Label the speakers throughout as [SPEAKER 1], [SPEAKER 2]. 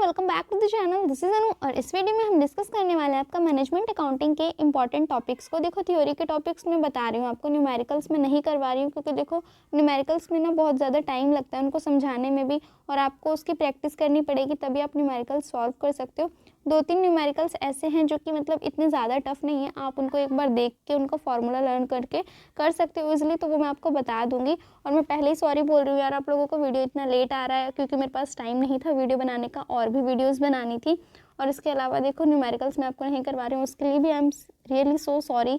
[SPEAKER 1] Welcome back to the channel. This is Anu और इस video में हम डिस्कस करने वाले हैं आपका मैनेजमेंट अकाउंटिंग के इंपॉर्टेंट टॉपिक्स को। देखो थ्योरी के टॉपिक्स में बता रही हूँ आपको, न्यूमेरिकल्स में नहीं करवा रही हूँ क्योंकि देखो न्यूमेरिकल्स में ना बहुत ज़्यादा टाइम लगता है उनको समझाने में भी, और आपको उसकी प्रैक्टिस करनी पड़ेगी तभी आप न्यूमेरिकल्स सॉल्व कर सकते हो। 2-3 न्यूमेरिकल्स ऐसे हैं जो कि मतलब इतने ज़्यादा टफ नहीं है, आप उनको एक बार देख के उनको फॉर्मूला लर्न करके कर सकते हो इजीली, तो वो मैं आपको बता दूंगी। और मैं पहले ही सॉरी बोल रही हूँ यार, आप लोगों को वीडियो इतना लेट आ रहा है क्योंकि मेरे पास टाइम नहीं था वीडियो बनाने का, और भी वीडियोस बनानी थी। और इसके अलावा देखो न्यूमेरिकल्स मैं आपको नहीं करवा रही हूँ, उसके लिए भी I am really so sorry,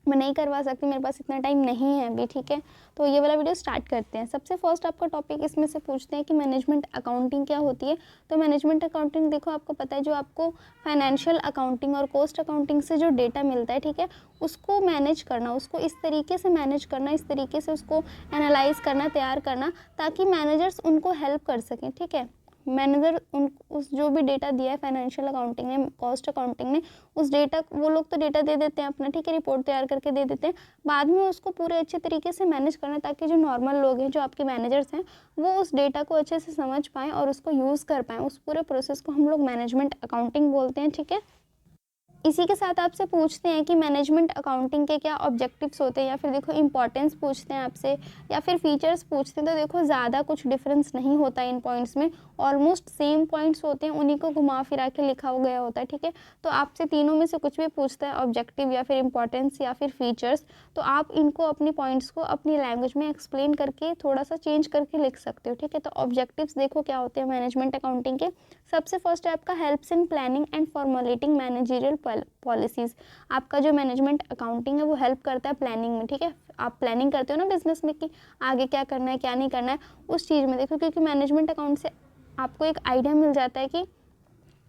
[SPEAKER 1] मैं नहीं करवा सकती, मेरे पास इतना टाइम नहीं है अभी। ठीक है, तो ये वाला वीडियो स्टार्ट करते हैं। सबसे फर्स्ट आपका टॉपिक इसमें से पूछते हैं कि मैनेजमेंट अकाउंटिंग क्या होती है। तो मैनेजमेंट अकाउंटिंग देखो आपको पता है, जो आपको फाइनेंशियल अकाउंटिंग और कॉस्ट अकाउंटिंग से जो डेटा मिलता है, ठीक है, उसको मैनेज करना, उसको इस तरीके से मैनेज करना, इस तरीके से उसको एनालाइज करना, तैयार करना, ताकि मैनेजर्स उनको हेल्प कर सकें। ठीक है, मैनेजर उन उस जो भी डेटा दिया है फाइनेंशियल अकाउंटिंग ने, कॉस्ट अकाउंटिंग ने, उस डेटा, वो लोग तो डेटा दे देते हैं अपना, ठीक है, रिपोर्ट तैयार करके दे देते हैं, बाद में उसको पूरे अच्छे तरीके से मैनेज करना ताकि जो नॉर्मल लोग हैं, जो आपके मैनेजर्स हैं, वो उस डेटा को अच्छे से समझ पाएँ और उसको यूज़ कर पाएँ। उस पूरे प्रोसेस को हम लोग मैनेजमेंट अकाउंटिंग बोलते हैं। ठीक है, इसी के साथ आपसे पूछते हैं कि मैनेजमेंट अकाउंटिंग के क्या ऑब्जेक्टिव्स होते हैं, या फिर देखो इंपॉर्टेंस पूछते हैं आपसे, या फिर फीचर्स पूछते हैं। तो देखो ज़्यादा कुछ डिफरेंस नहीं होता इन पॉइंट्स में, ऑलमोस्ट सेम पॉइंट्स होते हैं, उन्हीं को घुमा फिरा के लिखा गया होता है। ठीक है, तो आपसे तीनों में से कुछ भी पूछता है, ऑब्जेक्टिव या फिर इंपॉर्टेंस या फिर फीचर्स, तो आप इनको अपनी पॉइंट्स को अपनी लैंग्वेज में एक्सप्लेन करके थोड़ा सा चेंज करके लिख सकते हो। ठीक है, तो ऑब्जेक्टिव्स देखो क्या होते हैं मैनेजमेंट अकाउंटिंग के। सबसे फर्स्ट है आपका helps in planning and formulating managerial policies. आपका जो मैनेजमेंट अकाउंटिंग है वो हेल्प करता है प्लानिंग में। ठीक है, आप प्लानिंग करते हो ना बिजनेस में कि आगे क्या करना है क्या नहीं करना है, उस चीज़ में देखो, क्योंकि मैनेजमेंट अकाउंट से आपको एक आइडिया मिल जाता है कि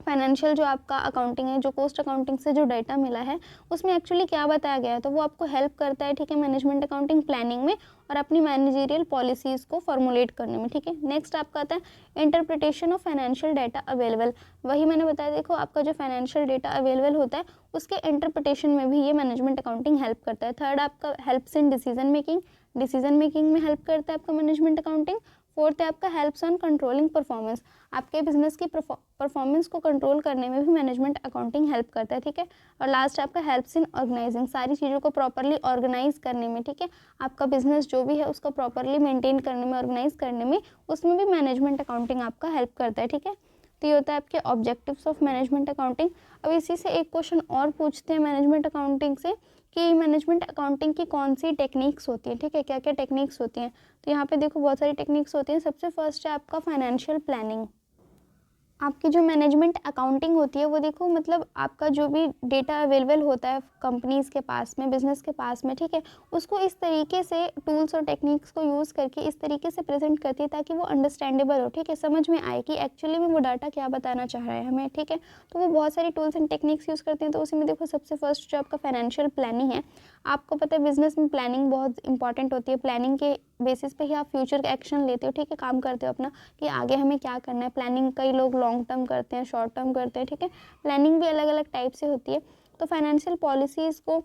[SPEAKER 1] फाइनेंशियल जो आपका अकाउंटिंग है, जो कॉस्ट अकाउंटिंग से जो डाटा मिला है, उसमें एक्चुअली क्या बताया गया है, तो वो आपको हेल्प करता है। ठीक है, मैनेजमेंट अकाउंटिंग प्लानिंग में और अपनी मैनेजरियल पॉलिसीज़ को फॉर्मुलेट करने में। ठीक है, नेक्स्ट आपका आता है interpretation of financial data available. वही मैंने बताया, देखो आपका जो फाइनेंशियल डाटा अवेलेबल होता है उसके इंटरप्रिटेशन में भी ये मैनेजमेंट अकाउंटिंग हेल्प करता है। थर्ड आपका helps in decision making, decision making में हेल्प करता है आपका मैनेजमेंट अकाउंटिंग। फोर्थ है आपका हेल्प्स ऑन कंट्रोलिंग परफॉर्मेंस, आपके बिजनेस की परफॉर्मेंस को कंट्रोल करने में भी मैनेजमेंट अकाउंटिंग हेल्प करता है। ठीक है, और लास्ट आपका हेल्प्स इन ऑर्गेनाइजिंग, सारी चीज़ों को प्रॉपरली ऑर्गेनाइज करने में। ठीक है, आपका बिजनेस जो भी है उसको प्रॉपरली मेंटेन करने में, ऑर्गेनाइज करने में, उसमें भी मैनेजमेंट अकाउंटिंग आपका हेल्प करता है। ठीक है, तो ये होता है आपके ऑब्जेक्टिव्स ऑफ मैनेजमेंट अकाउंटिंग। अब इसी से एक क्वेश्चन और पूछते हैं मैनेजमेंट अकाउंटिंग से कि मैनेजमेंट अकाउंटिंग की कौन सी टेक्निक्स होती हैं। ठीक है, क्या क्या टेक्निक्स होती हैं, तो यहाँ पे देखो बहुत सारी टेक्निक्स होती हैं। सबसे फर्स्ट है आपका फाइनेंशियल प्लानिंग। आपकी जो मैनेजमेंट अकाउंटिंग होती है वो देखो, मतलब आपका जो भी डेटा अवेलेबल होता है कंपनीज़ के पास में, बिजनेस के पास में, ठीक है, उसको इस तरीके से टूल्स और टेक्निक्स को यूज़ करके इस तरीके से प्रेजेंट करती है ताकि वो अंडरस्टैंडेबल हो। ठीक है, समझ में आए कि एक्चुअली में वो डाटा क्या बताना चाह रहा है हमें। ठीक है, तो वो बहुत सारी टूल्स एंड टेक्निक्स यूज़ करते हैं। तो उसी में देखो सबसे फर्स्ट जो आपका फाइनेंशियल प्लानिंग है, आपको पता है बिजनेस में प्लानिंग बहुत इंपॉर्टेंट होती है। प्लानिंग के बेसिस पे ही आप फ्यूचर एक्शन लेते हो। ठीक है, काम करते हो अपना कि आगे हमें क्या करना है। प्लानिंग कई लोग लॉन्ग टर्म करते हैं, शॉर्ट टर्म करते हैं। ठीक है, प्लानिंग भी अलग अलग टाइप से होती है। तो फाइनेंशियल पॉलिसीज़ को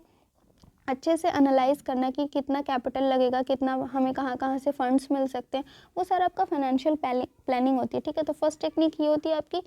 [SPEAKER 1] अच्छे से एनालाइज करना कि कितना कैपिटल लगेगा, कितना हमें कहाँ कहाँ से फंड्स मिल सकते हैं, वो सारा आपका फाइनेंशियल प्लानिंग होती है। ठीक है, तो फर्स्ट टेक्निक ये होती है आपकी।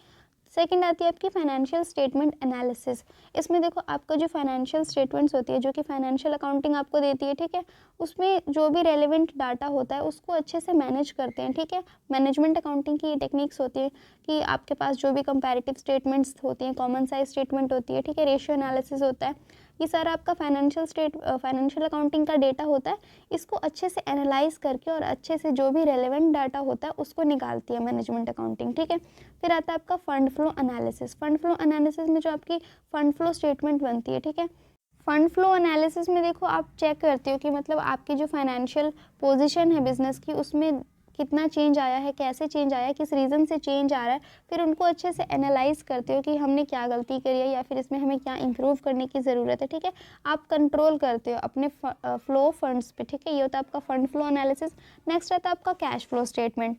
[SPEAKER 1] सेकंड आती है आपकी फाइनेंशियल स्टेटमेंट एनालिसिस। इसमें देखो आपका जो फाइनेंशियल स्टेटमेंट्स होती है, जो कि फाइनेंशियल अकाउंटिंग आपको देती है, ठीक है, उसमें जो भी रेलेवेंट डाटा होता है उसको अच्छे से मैनेज करते हैं। ठीक है, मैनेजमेंट अकाउंटिंग की ये टेक्निक्स होती है कि आपके पास जो भी कंपैरेटिव स्टेटमेंट्स होती हैं, कॉमन साइज स्टेटमेंट होती है, ठीक है, रेशियो एनालिसिस होता है, ये सारा आपका फाइनेंशियल अकाउंटिंग का डेटा होता है। इसको अच्छे से एनालाइज करके और अच्छे से जो भी रेलेवेंट डाटा होता है उसको निकालती है मैनेजमेंट अकाउंटिंग। ठीक है, फिर आता है आपका fund flow analysis. Fund flow analysis में जो आपकी फंड फ्लो स्टेटमेंट बनती है, ठीक है, फंड फ्लो एनालिसिस में देखो आप चेक करते हो कि मतलब आपकी जो फाइनेंशियल पोजीशन है बिजनेस की, उसमें कितना चेंज आया है, कैसे चेंज आया है, किस रीज़न से चेंज आ रहा है। फिर उनको अच्छे से एनालाइज करते हो कि हमने क्या गलती करी है या फिर इसमें हमें क्या इंप्रूव करने की ज़रूरत है। ठीक है, आप कंट्रोल करते हो अपने फ्लो फंड्स पे। ठीक है, ये होता है आपका फंड फ्लो एनालिसिस। नेक्स्ट आता है आपका cash flow statement.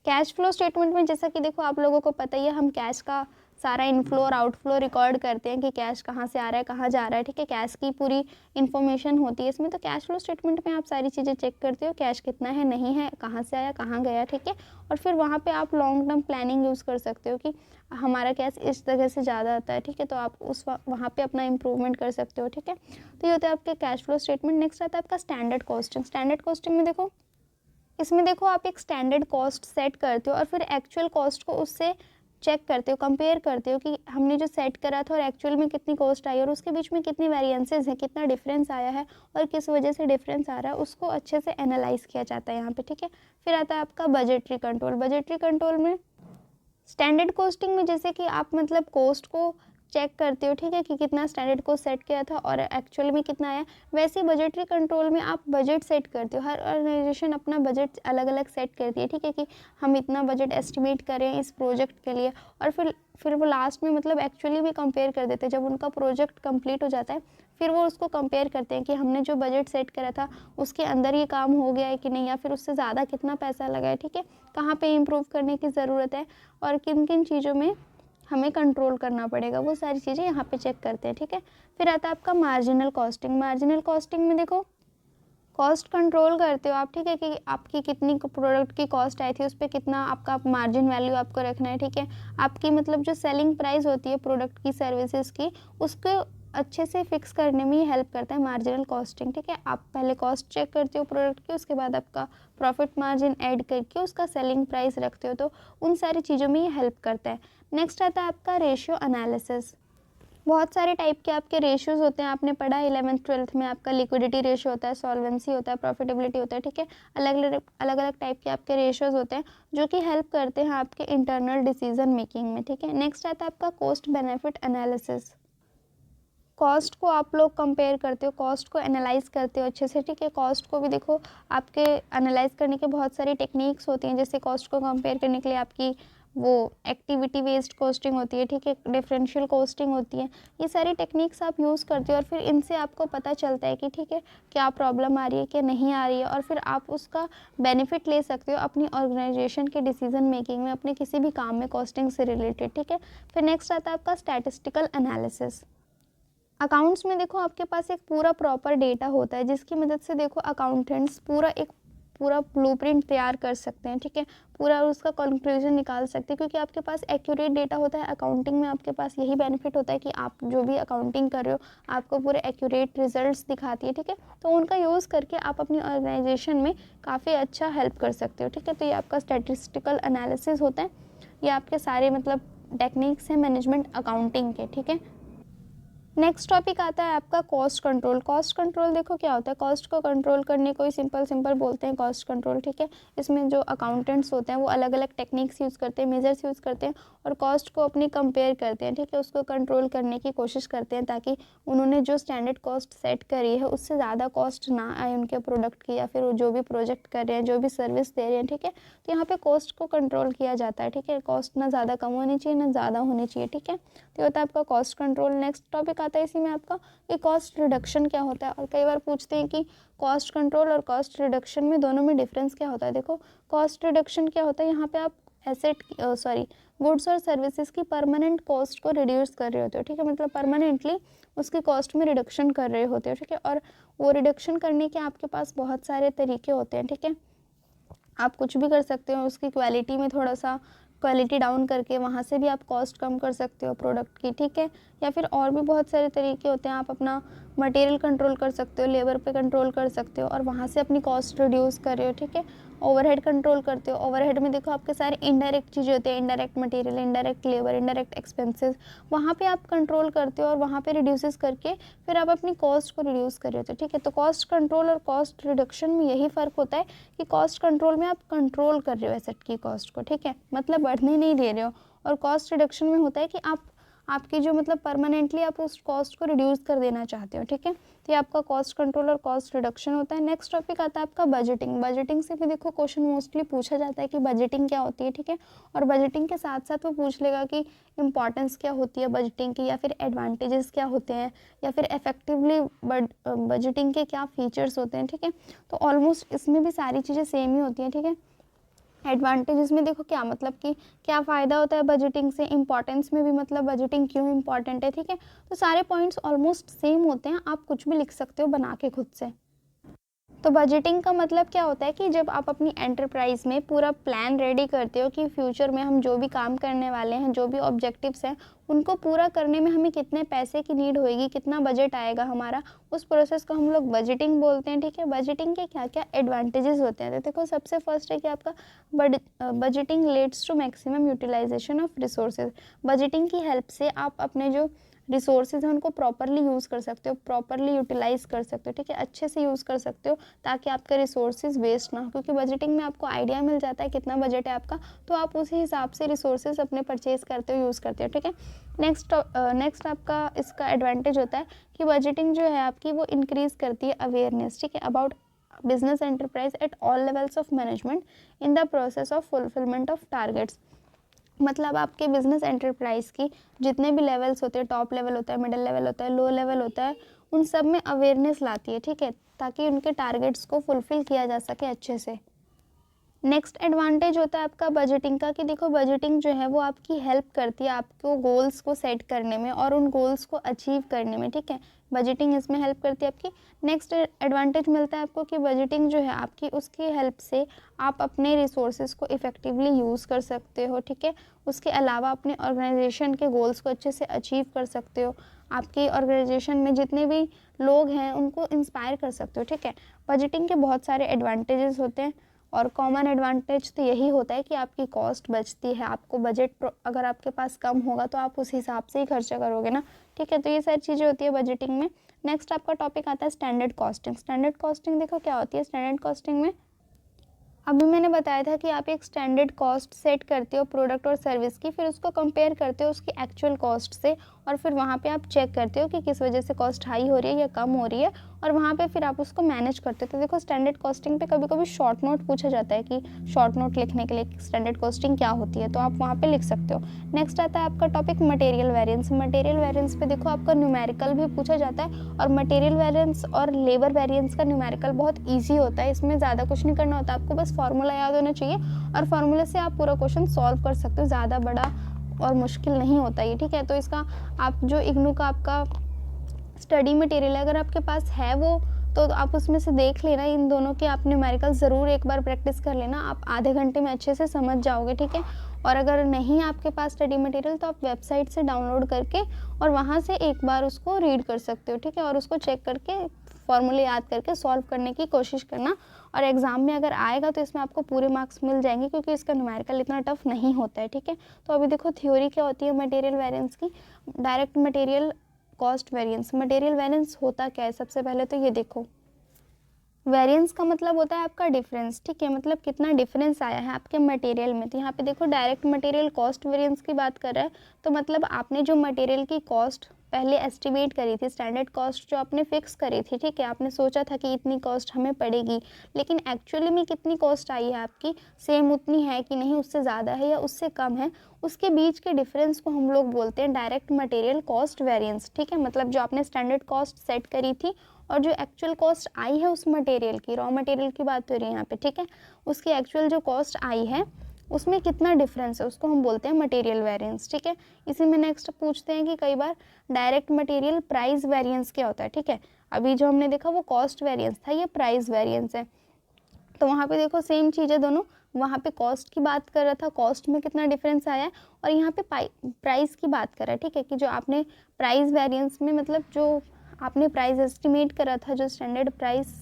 [SPEAKER 1] Cash flow statement में जैसा कि देखो आप लोगों को पता ही है, हम कैश का सारा इनफ्लो और आउटफ्लो रिकॉर्ड करते हैं कि कैश कहाँ से आ रहा है, कहाँ जा रहा है, ठीक है। कैश की पूरी इन्फॉर्मेशन होती है इसमें। तो कैश फ्लो स्टेटमेंट में आप सारी चीज़ें चेक करते हो, कैश कितना है, नहीं है, कहाँ से आया, कहाँ गया, ठीक है। और फिर वहाँ पे आप लॉन्ग टर्म प्लानिंग यूज़ कर सकते हो कि हमारा कैश इस जगह से ज़्यादा आता है, ठीक है। तो आप उस वहाँ पे अपना इम्प्रूवमेंट कर सकते हो, ठीक है। तो ये होता है आपके कैश फ्लो स्टेटमेंट। नेक्स्ट आता है आपका स्टैंडर्ड कॉस्टिंग। स्टैंडर्ड कॉस्टिंग में देखो, इसमें देखो आप एक स्टैंडर्ड कॉस्ट सेट करते हो और फिर एक्चुअल कॉस्ट को उससे चेक करते हो, कंपेयर करते हो कि हमने जो सेट करा था और एक्चुअल में कितनी कॉस्ट आई और उसके बीच में कितनी वेरिएंसेस हैं, कितना डिफरेंस आया है और किस वजह से डिफरेंस आ रहा है, उसको अच्छे से एनालाइज किया जाता है यहाँ पे, ठीक है। फिर आता है आपका बजटरी कंट्रोल। बजटरी कंट्रोल में स्टैंडर्ड कॉस्टिंग में जैसे कि आप मतलब कॉस्ट को चेक करते हो, ठीक है, कि कितना स्टैंडर्ड कॉस्ट सेट किया था और एक्चुअल में कितना आया। वैसे बजटरी कंट्रोल में आप बजट सेट करते हो। हर ऑर्गेनाइजेशन अपना बजट अलग अलग सेट करती है, ठीक है, कि हम इतना बजट एस्टिमेट करें इस प्रोजेक्ट के लिए। और फिर वो लास्ट में मतलब एक्चुअली भी कंपेयर कर देते हैं। जब उनका प्रोजेक्ट कंप्लीट हो जाता है फिर वो उसको कंपेयर करते हैं कि हमने जो बजट सेट करा था उसके अंदर ये काम हो गया है कि नहीं, या फिर उससे ज़्यादा कितना पैसा लगा है, ठीक है, कहाँ पे इम्प्रूव करने की ज़रूरत है और किन किन चीज़ों में हमें कंट्रोल करना पड़ेगा, वो सारी चीज़ें यहाँ पे चेक करते हैं, ठीक है। फिर आता है आपका मार्जिनल कॉस्टिंग। मार्जिनल कॉस्टिंग में देखो कॉस्ट कंट्रोल करते हो आप, ठीक है, कि आपकी कितनी प्रोडक्ट की कॉस्ट आई थी, उस पर कितना आपका मार्जिन वैल्यू आपको रखना है, ठीक है। आपकी मतलब जो सेलिंग प्राइस होती है प्रोडक्ट की, सर्विसेज की, उसको अच्छे से फिक्स करने में ही हेल्प करता है मार्जिनल कॉस्टिंग, ठीक है। आप पहले कॉस्ट चेक करते हो प्रोडक्ट की, उसके बाद आपका प्रॉफिट मार्जिन ऐड करके उसका सेलिंग प्राइस रखते हो, तो उन सारी चीज़ों में ये हेल्प करता है। नेक्स्ट आता है आपका रेशियो एनालिसिस। बहुत सारे टाइप के आपके रेशियोज होते हैं, आपने पढ़ा 11th-12th में। आपका लिक्विडिटी रेशियो होता है, सॉल्वेंसी होता है, प्रॉफिटेबिलिटी होता है, ठीक है। अलग अलग टाइप के आपके रेशियोज होते हैं जो कि हेल्प करते हैं आपके इंटरनल डिसीजन मेकिंग में, ठीक है। नेक्स्ट आता है आपका कॉस्ट बेनिफिट एनालिसिस। कॉस्ट को आप लोग कंपेयर करते हो, कॉस्ट को एनालाइज करते हो अच्छे से, ठीक है। कॉस्ट को भी देखो, आपके एनालाइज करने के बहुत सारी टेक्निक्स होती हैं। जैसे कॉस्ट को कंपेयर करने के लिए आपकी वो एक्टिविटी बेस्ड कॉस्टिंग होती है, ठीक है, डिफरेंशियल कॉस्टिंग होती है। ये सारी टेक्निक्स आप यूज़ करते हो और फिर इनसे आपको पता चलता है कि ठीक है क्या प्रॉब्लम आ रही है, क्या नहीं आ रही है, और फिर आप उसका बेनिफिट ले सकते हो अपनी ऑर्गेनाइजेशन के डिसीजन मेकिंग में, अपने किसी भी काम में कॉस्टिंग से रिलेटेड, ठीक है। फिर नेक्स्ट आता है आपका स्टैटिस्टिकल एनालिसिस। अकाउंट्स में देखो आपके पास एक पूरा प्रॉपर डेटा होता है जिसकी मदद से देखो अकाउंटेंट्स पूरा ब्लूप्रिंट तैयार कर सकते हैं, ठीक है, पूरा उसका कंक्लूजन निकाल सकते हैं, क्योंकि आपके पास एक्यूरेट डेटा होता है। अकाउंटिंग में आपके पास यही बेनिफिट होता है कि आप जो भी अकाउंटिंग कर रहे हो आपको पूरे एक्यूरेट रिजल्ट्स दिखाती है, ठीक है। तो उनका यूज़ करके आप अपनी ऑर्गेनाइजेशन में काफ़ी अच्छा हेल्प कर सकते हो, ठीक है। तो ये आपका स्टैटिस्टिकल एनालिसिस होता है। ये आपके सारे मतलब टेक्निक्स हैं मैनेजमेंट अकाउंटिंग के, ठीक है। नेक्स्ट टॉपिक आता है आपका कॉस्ट कंट्रोल। कॉस्ट कंट्रोल देखो क्या होता है, कॉस्ट को कंट्रोल करने को ही सिंपल बोलते हैं कॉस्ट कंट्रोल, ठीक है। इसमें जो अकाउंटेंट्स होते हैं वो अलग अलग टेक्निक्स यूज़ करते हैं, मेजर्स यूज़ करते हैं और कॉस्ट को अपनी कंपेयर करते हैं, ठीक है, उसको कंट्रोल करने की कोशिश करते हैं ताकि उन्होंने जो स्टैंडर्ड कॉस्ट सेट करी है उससे ज़्यादा कॉस्ट ना आए उनके प्रोडक्ट की, या फिर वो जो भी प्रोजेक्ट कर रहे हैं, जो भी सर्विस दे रहे हैं, ठीक है। तो यहाँ पे कॉस्ट को कंट्रोल किया जाता है, ठीक है। कॉस्ट ना ज़्यादा कम होनी चाहिए ना ज़्यादा होनी चाहिए, ठीक है। तो होता है आपका कॉस्ट कंट्रोल। नेक्स्ट टॉपिक आता है इसी में आपका कि कॉस्ट रिडक्शन क्या होता है। और कई बार पूछते हैं कि कॉस्ट कंट्रोल और कॉस्ट रिडक्शन में दोनों में डिफरेंस क्या होता है। देखो कॉस्ट रिडक्शन क्या होता है, यहाँ पे आप गुड्स और सर्विसेज की परमानेंट कॉस्ट को रिड्यूस कर रहे होते हो, ठीक है, मतलब परमानेंटली उसकी कॉस्ट में रिडक्शन कर रहे होते हो, ठीक है। और वो रिडक्शन करने के आपके पास बहुत सारे तरीके होते हैं, ठीक है। आप कुछ भी कर सकते हो, उसकी क्वालिटी में थोड़ा सा क्वालिटी डाउन करके वहाँ से भी आप कॉस्ट कम कर सकते हो प्रोडक्ट की, ठीक है। या फिर और भी बहुत सारे तरीके होते हैं, आप अपना मटेरियल कंट्रोल कर सकते हो, लेबर पे कंट्रोल कर सकते हो और वहाँ से अपनी कॉस्ट रिड्यूस कर रहे हो, ठीक है। ओवरहेड कंट्रोल करते हो। ओवरहेड में देखो आपके सारे इनडायरेक्ट चीज़ें होती हैं, indirect material, indirect labour, indirect expenses, वहाँ पे आप कंट्रोल करते हो और वहाँ पे रिड्यूसेस करके फिर आप अपनी कॉस्ट को रिड्यूस कर रहे हो, ठीक है। तो कॉस्ट कंट्रोल और कॉस्ट रिडक्शन में यही फ़र्क होता है कि कॉस्ट कंट्रोल में आप कंट्रोल कर रहे हो एसेट की कॉस्ट को, ठीक है, मतलब बढ़ने नहीं दे रहे हो। और कॉस्ट रिडक्शन में होता है कि आपकी जो मतलब परमानेंटली आप उस कॉस्ट को रिड्यूस कर देना चाहते हो, ठीक है। तो ये आपका कॉस्ट कंट्रोल और कॉस्ट रिडक्शन होता है। नेक्स्ट टॉपिक आता है आपका बजटिंग। बजटिंग से भी देखो क्वेश्चन मोस्टली पूछा जाता है कि बजटिंग क्या होती है, ठीक है। और बजटिंग के साथ साथ वो पूछ लेगा कि इंपॉर्टेंस क्या होती है बजटिंग की, या फिर एडवांटेजेस क्या होते हैं, या फिर इफेक्टिवली बजटिंग के क्या फीचर्स होते हैं, ठीक है। तो ऑलमोस्ट इसमें भी सारी चीज़ें सेम ही होती हैं, ठीक है। एडवांटेजेस में देखो क्या मतलब कि क्या फ़ायदा होता है बजटिंग से, इंपॉर्टेंस में भी मतलब बजटिंग क्यों इंपॉर्टेंट है, ठीक है। तो सारे पॉइंट्स ऑलमोस्ट सेम होते हैं, आप कुछ भी लिख सकते हो बना के खुद से। तो बजटिंग का मतलब क्या होता है कि जब आप अपनी एंटरप्राइज में पूरा प्लान रेडी करते हो कि फ्यूचर में हम जो भी काम करने वाले हैं, जो भी ऑब्जेक्टिव्स हैं, उनको पूरा करने में हमें कितने पैसे की नीड होएगी, कितना बजट आएगा हमारा, उस प्रोसेस को हम लोग बजटिंग बोलते हैं, ठीक है। बजटिंग के क्या क्या एडवांटेजेस होते हैं, तो देखो सबसे फर्स्ट है कि आपका budgeting leads to maximum utilisation of resources. Budgeting की हेल्प से आप अपने जो रिसोर्सेज हैं उनको प्रॉपरली यूज़ कर सकते हो, प्रॉपरली यूटिलाइज़ कर सकते हो, ठीक है, अच्छे से यूज़ कर सकते हो ताकि आपके रिसोर्सेज वेस्ट ना हो, क्योंकि बजटिंग में आपको आइडिया मिल जाता है कितना बजट है आपका, तो आप उसी हिसाब से रिसोर्सेज अपने परचेज करते हो, यूज़ करते हो, ठीक है। नेक्स्ट आपका इसका एडवांटेज होता है कि बजटिंग जो है आपकी वो इंक्रीज़ करती है अवेयरनेस, ठीक है, about business enterprise at all levels of management in the process of fulfilment of targets. मतलब आपके बिजनेस एंटरप्राइज की जितने भी लेवल्स होते हैं, टॉप लेवल होता है, मिडिल लेवल होता है, लो लेवल होता है, उन सब में अवेयरनेस लाती है, ठीक है, ताकि उनके टारगेट्स को फुलफिल किया जा सके अच्छे से। नेक्स्ट एडवांटेज होता है आपका बजटिंग का कि देखो बजटिंग जो है वो आपकी हेल्प करती है आपको गोल्स को सेट करने में और उन गोल्स को अचीव करने में, ठीक है। बजटिंग इसमें हेल्प करती है आपकी। नेक्स्ट एडवांटेज मिलता है आपको कि बजटिंग जो है आपकी, उसकी हेल्प से आप अपने रिसोर्सेज को इफ़ेक्टिवली यूज़ कर सकते हो, ठीक है। उसके अलावा अपने ऑर्गेनाइजेशन के गोल्स को अच्छे से अचीव कर सकते हो, आपकी ऑर्गेनाइजेशन में जितने भी लोग हैं उनको इंस्पायर कर सकते हो, ठीक है। बजटिंग के बहुत सारे एडवांटेजेस होते हैं और कॉमन एडवांटेज तो यही होता है कि आपकी कॉस्ट बचती है, आपको बजट अगर आपके पास कम होगा तो आप उस हिसाब से ही खर्चा करोगे ना, ठीक है। तो ये सारी चीज़ें होती है बजटिंग में। नेक्स्ट आपका टॉपिक आता है स्टैंडर्ड कॉस्टिंग। स्टैंडर्ड कॉस्टिंग देखो क्या होती है स्टैंडर्ड कॉस्टिंग में, अभी मैंने बताया था कि आप एक स्टैंडर्ड कॉस्ट सेट करते हो प्रोडक्ट और सर्विस की, फिर उसको कंपेयर करते हो उसकी एक्चुअल कॉस्ट से, और फिर वहाँ पे आप चेक करते हो कि किस वजह से कॉस्ट हाई हो रही है या कम हो रही है, और वहाँ पे फिर आप उसको मैनेज करते हो। तो देखो स्टैंडर्ड कॉस्टिंग पे कभी कभी शॉर्ट नोट पूछा जाता है कि शॉर्ट नोट लिखने के लिए स्टैंडर्ड कॉस्टिंग क्या होती है, तो आप वहाँ पे लिख सकते हो। नेक्स्ट आता है आपका topic material variance. Material variance पे देखो आपका न्यूमेरिकल भी पूछा जाता है, और मटेरियल वेरिएंस और लेबर वेरिएंस का न्यूमेरिकल बहुत ईजी होता है, इसमें ज़्यादा कुछ नहीं करना होता, आपको बस फार्मूला याद होना चाहिए और फार्मूले से आप पूरा क्वेश्चन सॉल्व कर सकते हो, ज़्यादा बड़ा और मुश्किल नहीं होता ये, ठीक है। तो इसका आप जो इग्नू का आपका स्टडी मटेरियल अगर आपके पास है वो, तो आप उसमें से देख लेना, इन दोनों के आप न्यूमेरिकल ज़रूर एक बार प्रैक्टिस कर लेना, आप आधे घंटे में अच्छे से समझ जाओगे, ठीक है। और अगर नहीं आपके पास स्टडी मटेरियल तो आप वेबसाइट से डाउनलोड करके और वहाँ से एक बार उसको रीड कर सकते हो, ठीक है, और उसको चेक करके फॉर्मूले याद करके सॉल्व करने की कोशिश करना, और एग्ज़ाम में अगर आएगा तो इसमें आपको पूरे मार्क्स मिल जाएंगे, क्योंकि इसका न्यूमेरिकल इतना टफ नहीं होता है, ठीक है। तो अभी देखो थ्योरी क्या होती है मटेरियल वेरिएंस की। Direct material cost variance. Material variance होता क्या है, सबसे पहले तो ये देखो, वेरिएंस का मतलब होता है आपका डिफरेंस, ठीक है, मतलब कितना डिफरेंस आया है आपके मटेरियल में। तो यहाँ पे देखो डायरेक्ट मटेरियल कॉस्ट वेरिएंस की बात कर रहा है, तो मतलब आपने जो मटेरियल की कॉस्ट पहले एस्टिमेट करी थी, स्टैंडर्ड कॉस्ट जो आपने फिक्स करी थी, ठीक है, आपने सोचा था कि इतनी कॉस्ट हमें पड़ेगी, लेकिन एक्चुअली में कितनी कॉस्ट आई है आपकी, सेम उतनी है कि नहीं, उससे ज़्यादा है या उससे कम है, उसके बीच के डिफरेंस को हम लोग बोलते हैं डायरेक्ट मटेरियल कॉस्ट वेरिएंस, ठीक है। मतलब जो आपने स्टैंडर्ड कॉस्ट सेट करी थी और जो एक्चुअल कॉस्ट आई है उस मटेरियल की, रॉ मटेरियल की बात हो रही है यहाँ पे, ठीक है, उसकी एक्चुअल जो कॉस्ट आई है उसमें कितना डिफरेंस है, उसको हम बोलते हैं मटेरियल वेरिएंस, ठीक है। इसी में नेक्स्ट पूछते हैं कि कई बार डायरेक्ट मटेरियल प्राइस वेरिएंस क्या होता है, ठीक है। अभी जो हमने देखा वो कॉस्ट वेरिएंस था, ये प्राइस वेरिएंस है। तो वहाँ पे देखो सेम चीज़ है दोनों, वहाँ पे कॉस्ट की बात कर रहा था, कॉस्ट में कितना डिफरेंस आया है, और यहाँ पे प्राइस की बात कर रहा है, ठीक है, कि जो आपने प्राइस वेरिएंस में मतलब जो आपने प्राइस एस्टिमेट करा था, जो स्टैंडर्ड प्राइस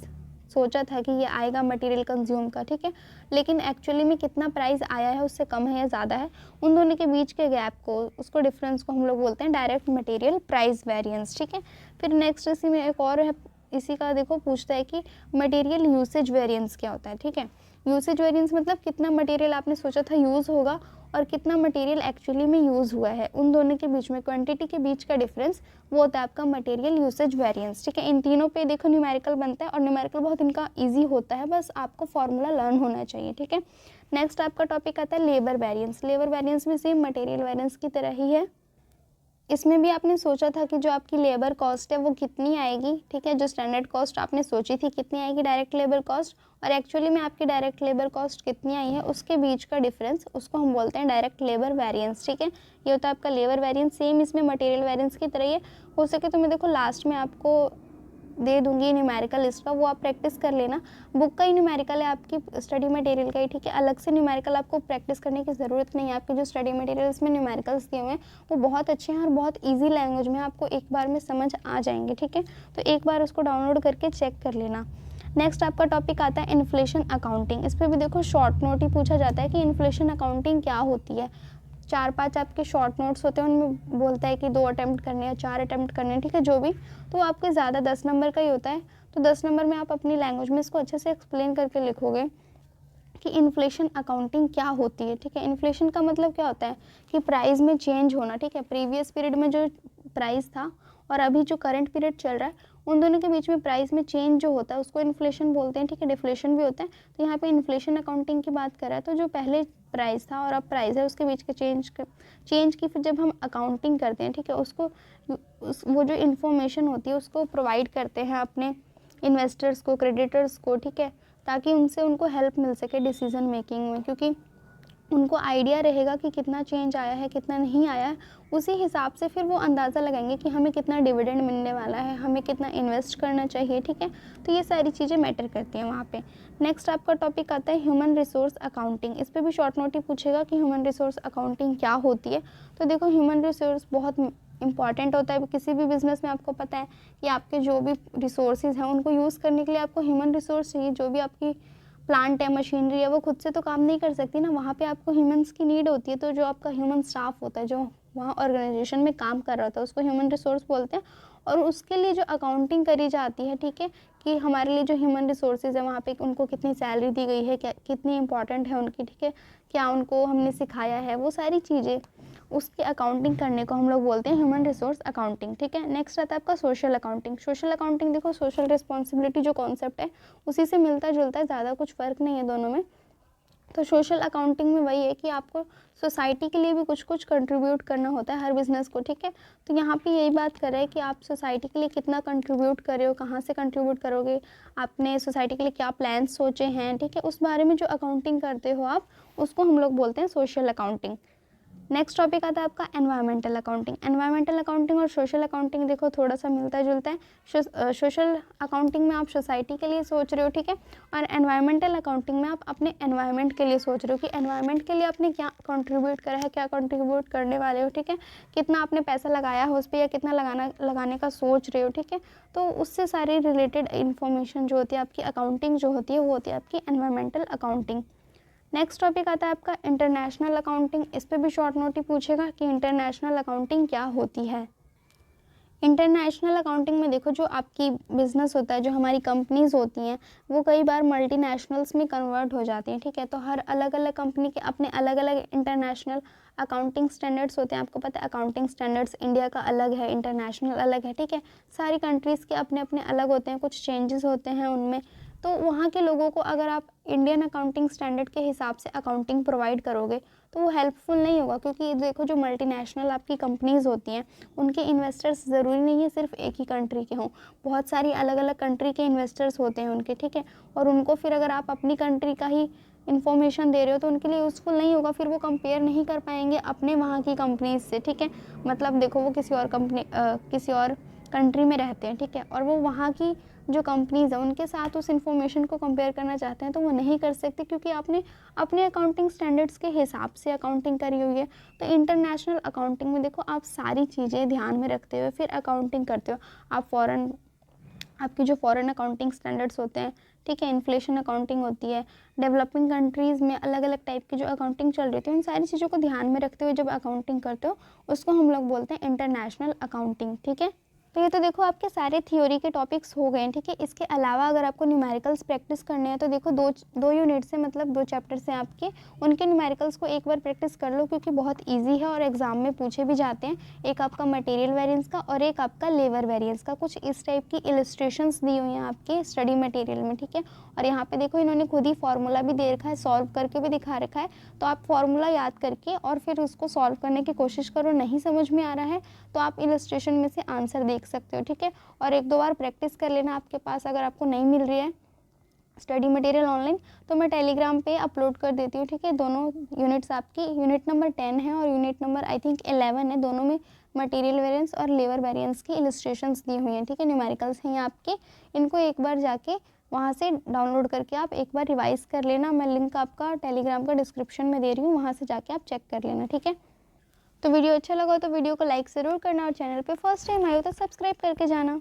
[SPEAKER 1] सोचा था कि ये आएगा मटेरियल कंज्यूम का, ठीक है, लेकिन एक्चुअली में कितना प्राइस आया है, उससे कम है या ज़्यादा है, उन दोनों के बीच के गैप को, उसको डिफरेंस को हम लोग बोलते हैं डायरेक्ट मटेरियल प्राइस वेरिएंस, ठीक है। फिर नेक्स्ट इसी में एक और है, इसी का देखो पूछता है कि मटेरियल यूसेज वेरिएंस क्या होता है, ठीक है। यूसेज वेरिएंस मतलब कितना मटेरियल आपने सोचा था यूज़ होगा और कितना मटेरियल एक्चुअली में यूज़ हुआ है, उन दोनों के बीच में क्वांटिटी के बीच का डिफरेंस, वो होता है आपका मटेरियल यूसेज वेरिएंस, ठीक है। इन तीनों पे देखो न्यूमेरिकल बनता है, और न्यूमेरिकल बहुत इनका ईजी होता है, बस आपको फॉर्मूला लर्न होना चाहिए, ठीक है। नेक्स्ट आपका टॉपिक आता है लेबर वेरिएंस। लेबर वेरिएंस भी सेम मटेरियल वेरिएंस की तरह ही है, इसमें भी आपने सोचा था कि जो आपकी लेबर कॉस्ट है वो कितनी आएगी, ठीक है, जो स्टैंडर्ड कॉस्ट आपने सोची थी कितनी आएगी डायरेक्ट लेबर कॉस्ट, और एक्चुअली में आपकी डायरेक्ट लेबर कॉस्ट कितनी आई है उसके बीच का डिफरेंस, उसको हम बोलते हैं डायरेक्ट लेबर वेरिएंस, ठीक है। ये होता है आपका लेबर वेरिएंस, सेम इसमें मटेरियल वेरिएंस की तरह ही है। हो सके तो मैं देखो लास्ट में आपको दे दूंगी न्यूमेरिकल इसका, वो आप प्रैक्टिस कर लेना। बुक का ही न्यूमेरिकल है, आपकी स्टडी मटेरियल का ही, ठीक है। अलग से न्यूमेरिकल आपको प्रैक्टिस करने की ज़रूरत नहीं है। आपकी जो स्टडी मटेरियल इसमें न्यूमेरिकल्स दिए हुए हैं वो बहुत अच्छे हैं और बहुत ईजी लैंग्वेज में आपको एक बार में समझ आ जाएंगे, ठीक है। तो एक बार उसको डाउनलोड करके चेक कर लेना। नेक्स्ट आपका टॉपिक आता है इन्फ्लेशन अकाउंटिंग। इस पर भी देखो शॉर्ट नोट ही पूछा जाता है कि इन्फ्लेशन अकाउंटिंग क्या होती है। 4-5 आपके शॉर्ट नोट्स होते हैं, उनमें बोलता है कि 2 अटैम्प्ट करने हैं, 4 अटैम्प्ट करने हैं, ठीक है, जो भी। तो आपके ज़्यादा 10 नंबर का ही होता है। तो 10 नंबर में आप अपनी लैंग्वेज में इसको अच्छे से एक्सप्लेन करके लिखोगे कि इन्फ्लेशन अकाउंटिंग क्या होती है, ठीक है। इन्फ्लेशन का मतलब क्या होता है कि प्राइस में चेंज होना, ठीक है। प्रीवियस पीरियड में जो प्राइस था और अभी जो करंट पीरियड चल रहा है उन दोनों के बीच में प्राइस में चेंज जो होता है उसको इन्फ्लेशन बोलते हैं, ठीक है। डिफ्लेशन भी होता है। तो यहाँ पे इन्फ्लेशन अकाउंटिंग की बात कर रहा है, तो जो पहले प्राइस था और अब प्राइस है उसके बीच के चेंज की फिर जब हम अकाउंटिंग करते हैं, ठीक है, उसको वो जो इन्फॉर्मेशन होती है उसको प्रोवाइड करते हैं अपने इन्वेस्टर्स को, क्रेडिटर्स को, ठीक है, ताकि उनसे उनको हेल्प मिल सके डिसीजन मेकिंग में, क्योंकि उनको आइडिया रहेगा कि कितना चेंज आया है कितना नहीं आया है। उसी हिसाब से फिर वो अंदाज़ा लगाएंगे कि हमें कितना डिविडेंड मिलने वाला है, हमें कितना इन्वेस्ट करना चाहिए, ठीक है। तो ये सारी चीज़ें मैटर करती हैं वहाँ पे। नेक्स्ट आपका टॉपिक आता है ह्यूमन रिसोर्स अकाउंटिंग। इस पर भी शॉर्ट नोट ही पूछेगा कि ह्यूमन रिसोर्स अकाउंटिंग क्या होती है। तो देखो ह्यूमन रिसोर्स बहुत इंपॉर्टेंट होता है किसी भी बिज़नेस में। आपको पता है कि आपके जो भी रिसोर्सेज हैं उनको यूज़ करने के लिए आपको ह्यूमन रिसोर्स चाहिए। जो भी आपकी प्लांट है, मशीनरी है, वो खुद से तो काम नहीं कर सकती ना, वहाँ पे आपको ह्यूमंस की नीड होती है। तो जो आपका ह्यूमन स्टाफ होता है जो वहाँ ऑर्गेनाइजेशन में काम कर रहा होता है उसको ह्यूमन रिसोर्स बोलते हैं। और उसके लिए जो अकाउंटिंग करी जाती है, ठीक है, कि हमारे लिए जो ह्यूमन रिसोर्सेज है वहाँ पे उनको कितनी सैलरी दी गई है, क्या कितनी इंपॉर्टेंट है उनकी, ठीक है, क्या उनको हमने सिखाया है, वो सारी चीज़ें उसकी अकाउंटिंग करने को हम लोग बोलते हैं ह्यूमन रिसोर्स अकाउंटिंग, ठीक है। नेक्स्ट आता है आपका सोशल अकाउंटिंग। सोशल अकाउंटिंग देखो सोशल रिस्पॉन्सिबिलिटी जो कॉन्सेप्ट है उसी से मिलता जुलता है, ज़्यादा कुछ फ़र्क नहीं है दोनों में। तो सोशल अकाउंटिंग में वही है कि आपको सोसाइटी के लिए भी कुछ कुछ कंट्रीब्यूट करना होता है हर बिज़नेस को, ठीक है। तो यहाँ पे यही बात कर रहे हैं कि आप सोसाइटी के लिए कितना कंट्रीब्यूट कर रहे हो, कहाँ से कंट्रीब्यूट करोगे, आपने सोसाइटी के लिए क्या प्लान सोचे हैं, ठीक है, उस बारे में जो अकाउंटिंग करते हो आप उसको हम लोग बोलते हैं सोशल अकाउंटिंग। नेक्स्ट टॉपिक आता है आपका एनवायरमेंटल अकाउंटिंग। एनवायरमेंटल अकाउंटिंग और सोशल अकाउंटिंग देखो थोड़ा सा मिलता जुलता है। सोशल अकाउंटिंग में आप सोसाइटी के लिए सोच रहे हो, ठीक है, और एनवायरमेंटल अकाउंटिंग में आप अपने एनवायरमेंट के लिए सोच रहे हो कि एनवायरमेंट के लिए आपने क्या कंट्रीब्यूट करा है, क्या कंट्रीब्यूट करने वाले हो, ठीक है, कितना आपने पैसा लगाया है उस पर या कितना लगाने का सोच रहे हो, ठीक है। तो उससे सारी रिलेटेड इन्फॉर्मेशन जो होती है आपकी अकाउंटिंग जो होती है वो होती है आपकी एनवायरमेंटल अकाउंटिंग। नेक्स्ट टॉपिक आता है आपका इंटरनेशनल अकाउंटिंग। इस पे भी शॉर्ट नोट ही पूछेगा कि इंटरनेशनल अकाउंटिंग क्या होती है। इंटरनेशनल अकाउंटिंग में देखो जो आपकी बिज़नेस होता है, जो हमारी कंपनीज होती हैं वो कई बार मल्टीनेशनल्स में कन्वर्ट हो जाती हैं, ठीक है। तो हर अलग अलग कंपनी के अपने अलग अलग इंटरनेशनल अकाउंटिंग स्टैंडर्ड्स होते हैं। आपको पता है अकाउंटिंग स्टैंडर्ड्स इंडिया का अलग है, इंटरनेशनल अलग है, ठीक है। सारी कंट्रीज़ के अपने अपने अलग होते हैं, कुछ चेंजेस होते हैं उनमें। तो वहाँ के लोगों को अगर आप इंडियन अकाउंटिंग स्टैंडर्ड के हिसाब से अकाउंटिंग प्रोवाइड करोगे तो वो हेल्पफुल नहीं होगा, क्योंकि देखो जो मल्टीनेशनल आपकी कंपनीज़ होती हैं उनके इन्वेस्टर्स ज़रूरी नहीं है सिर्फ एक ही कंट्री के हों, बहुत सारी अलग अलग कंट्री के इन्वेस्टर्स होते हैं उनके, ठीक है। और उनको फिर अगर आप अपनी कंट्री का ही इन्फॉर्मेशन दे रहे हो तो उनके लिए यूज़फुल नहीं होगा, फिर वो कंपेयर नहीं कर पाएंगे अपने वहाँ की कंपनीज से, ठीक है। मतलब देखो वो किसी और कंट्री में रहते हैं, ठीक है, और वो वहाँ की जो कंपनीज़ है उनके साथ उस इन्फॉर्मेशन को कंपेयर करना चाहते हैं तो वो नहीं कर सकते, क्योंकि आपने अपने अकाउंटिंग स्टैंडर्ड्स के हिसाब से अकाउंटिंग करी हुई है। तो इंटरनेशनल अकाउंटिंग में देखो आप सारी चीज़ें ध्यान में रखते हुए फिर अकाउंटिंग करते हो। आपकी जो फॉरेन अकाउंटिंग स्टैंडर्ड्स होते हैं, ठीक है, इन्फ्लेशन अकाउंटिंग होती है, डेवलपिंग कंट्रीज़ में अलग अलग टाइप की जो अकाउंटिंग चल रही थी उन सारी चीज़ों को ध्यान में रखते हुए जब अकाउंटिंग करते हो उसको हम लोग बोलते हैं इंटरनेशनल अकाउंटिंग, ठीक है। तो ये तो देखो आपके सारे थ्योरी के टॉपिक्स हो गए हैं, ठीक है। इसके अलावा अगर आपको न्यूमेरिकल्स प्रैक्टिस करने हैं तो देखो दो यूनिट से मतलब 2 चैप्टर्स हैं आपके, उनके न्यूमेरिकल्स को एक बार प्रैक्टिस कर लो क्योंकि बहुत इजी है और एग्जाम में पूछे भी जाते हैं। एक आपका मटेरियल वेरिएंस का और एक आपका लेबर वेरिएंस का। कुछ इस टाइप की इलस्ट्रेशंस दी हुई हैं आपके स्टडी मटेरियल में, ठीक है। और यहाँ पे देखो इन्होंने खुद ही फार्मूला भी दे रखा है, सॉल्व करके भी दिखा रखा है। तो आप फार्मूला याद करके और फिर उसको सॉल्व करने की कोशिश करो। नहीं समझ में आ रहा है तो आप इलस्ट्रेशन में से आंसर देख सकते हो, ठीक है। और 1-2 बार प्रैक्टिस कर लेना। आपके पास अगर आपको नहीं मिल रही है स्टडी मटेरियल ऑनलाइन तो मैं टेलीग्राम पे अपलोड कर देती हूँ, ठीक है। दोनों यूनिट्स आपकी यूनिट नंबर 10 है और यूनिट नंबर आई थिंक 11 है। दोनों में मटेरियल वेरिएंस और लेबर वेरिएंस की इलस्ट्रेशंस दी हुई हैं, ठीक है। न्यूमेरिकल्स हैं ये आपके। इनको एक बार जाके वहाँ से डाउनलोड करके आप एक बार रिवाइज कर लेना। मैं लिंक आपका टेलीग्राम का डिस्क्रिप्शन में दे रही हूँ, वहाँ से जाके आप चेक कर लेना, ठीक है। तो वीडियो अच्छा लगा तो वीडियो को लाइक ज़रूर करना और चैनल पे फर्स्ट टाइम आए हो तो सब्सक्राइब करके जाना।